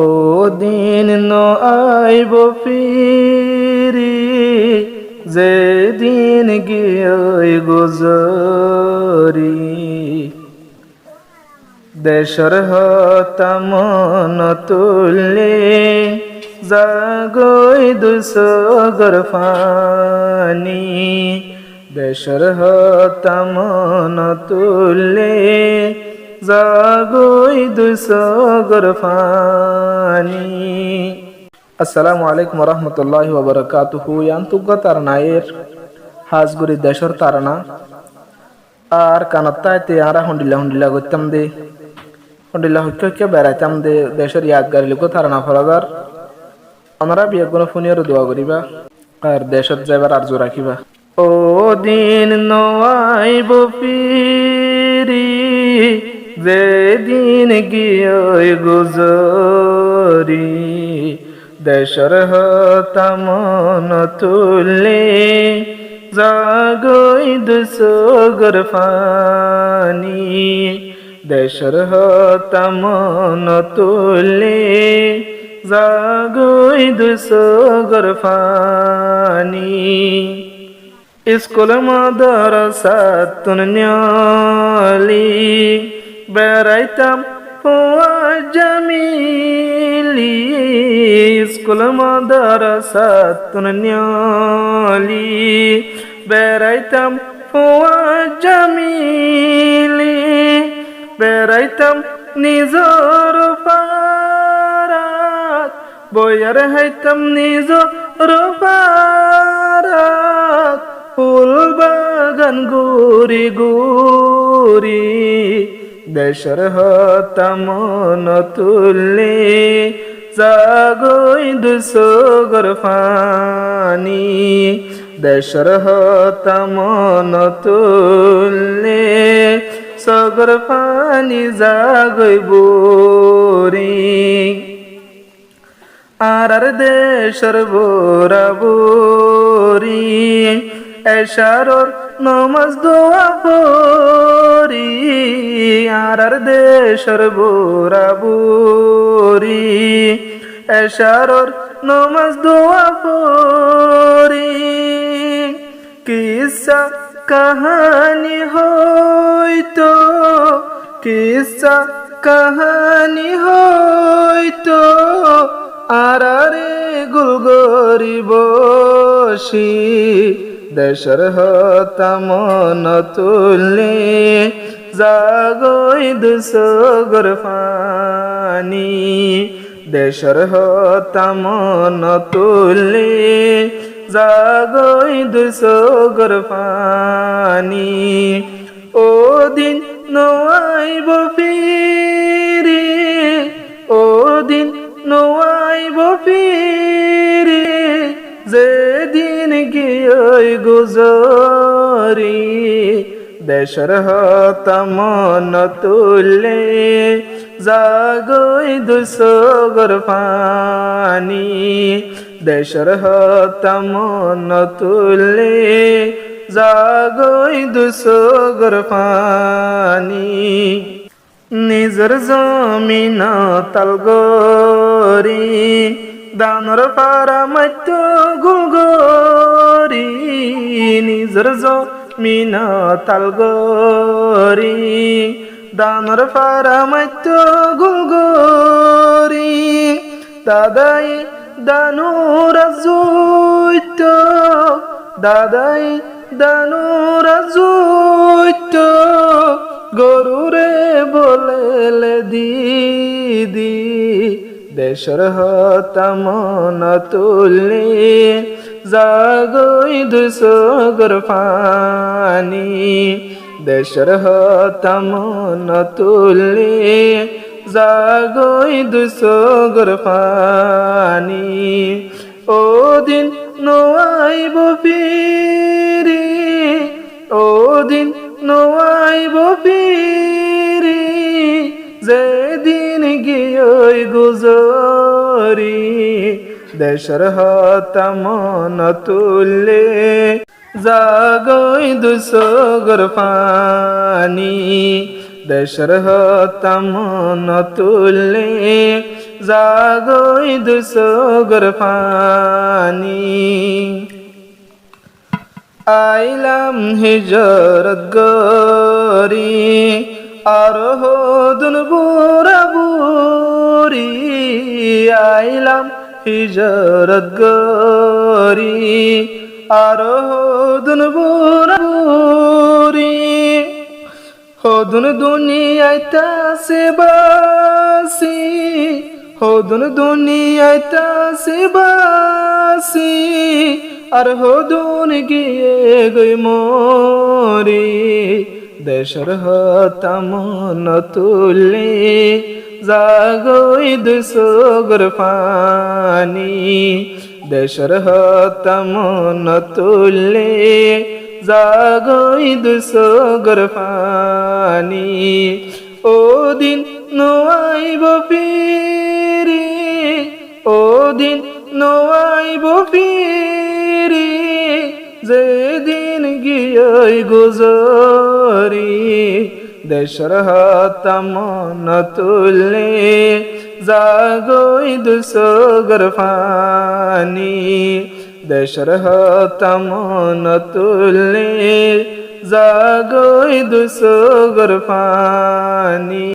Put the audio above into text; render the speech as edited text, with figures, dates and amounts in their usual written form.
ও দিন আইব ফিরি, যেদিন গিয়ে গুজরি। দেশর হতাম তুলে জাগই দুসগর ফানি। দেশর হতাম তুলে জাগই দুসগর ফানি। আসসালামু আলাইকুম রহমতুল্লাহি ওয়া বারাকাতুহু। ইয়ান্তুগা তারনায়ের হাজগুড়ি দেশর তারানা আর কানাত্তাইতে আরা হন্ডিল্লা হন্ডিল্লা করতাম দে, হন্ডিল্লা হইকে বেড়াইতাম দে দেশের ইয়াদগারি লোক তারানা ফরাদার। আমরা বিয়ে কোনো ফোনিয়ারও দোয়া করিবা আর দেশত যাইবার আর্য রাখিবা। ও দিন নয়াইব ফিরি, যেদিন গিয়ে গুজরি। দেশর হতাম তুলে জাগই দুসগর ফানি। দেশর হতাম তুলে জাগই দুসগর ফানি। স্কুল মাদ্রাসা তুনিয়ালি বেড়াইতাম ফওয়াজ জামিলি। স্কুল মাদ্রাসা তুনিয়ালি বেড়াইতাম ফওয়াজ জামিলি। বেড়াইতাম নিজর পারাত, বইয়ার হাইতাম নিজর পারাত। ফুল বাগান গুরি গুরি, দেশর হতাম তুলে জাগই দুসগর ফানি। দেশর হতাম তুলে সগর ফানি জাগই বুরি। আর দেশর বোরাবুরি, এশারর নমাজ দোয়া পড়ি। আর দেশর বোরাবুরি, এশারর নমাজ দোয়া পড়ি। কিসা কাহানি হইতো, কিসা কাহানি হইতো। আরে গুলগরি বসি, দেশর হতাম তুলে জাগই দুসগর ফানি। দেশর হতাম তুলে জাগই দুসগর ফানি। ও দিন নয়াইব ফিরি, ও দিন নয়াইব ফিরি, যেদিন গিয়ে গুজরি। দেশর হতাম তুলে জাগই দুসগর ফানি। দেশর হতাম তুলে জাগই দুসগর ফানি। নিজর জমিন তালগরি, দানর পারা মাত্য গুলগরি। নিজর জমিন তালগরি, দানর পারা মাত্য গুলগরি। দাদাই দানুর জুইত, দাদাই দানুর জুইত। গরুরে বলেলে দিদি, দেশর হতাম তুলে জাগই দুসগর ফানি। দেশর হতাম তুলে জাগই দুসগর ফানি। ও দিন নয়াইব ফিরি, ও দিন নয়াইব ফিরি, যেদিন গিয়ে গুজরি। দেশর হতাম তুলে জাগই দুসগর ফানি। দেশর হতাম তুলে জাগই দুসগর ফানি আইলাম হিজরত গরি আর হদুন বুড়ি আইলাম হিজরত গরি আর হদুন বুড়ি হদুন দুনিয়ায় তাসে বাসি হদুন দুনিয়ায় তাসে বাসি আর হদুন গিয়ে গই মরি দেশর হতাম নতুলে জাগই দুসগর ফানি দেশর হতাম নতুলে জাগই দুসগর ফানি ও দিন নোয়াইব ফিরি ও দিন নোয়াইব ফিরি যেদিন গিয়ে গুজরি দেশর হতাম নতুলে জাগই দুসগর ফানি দেশর হতাম নতুলে জাগই দুসগর ফানি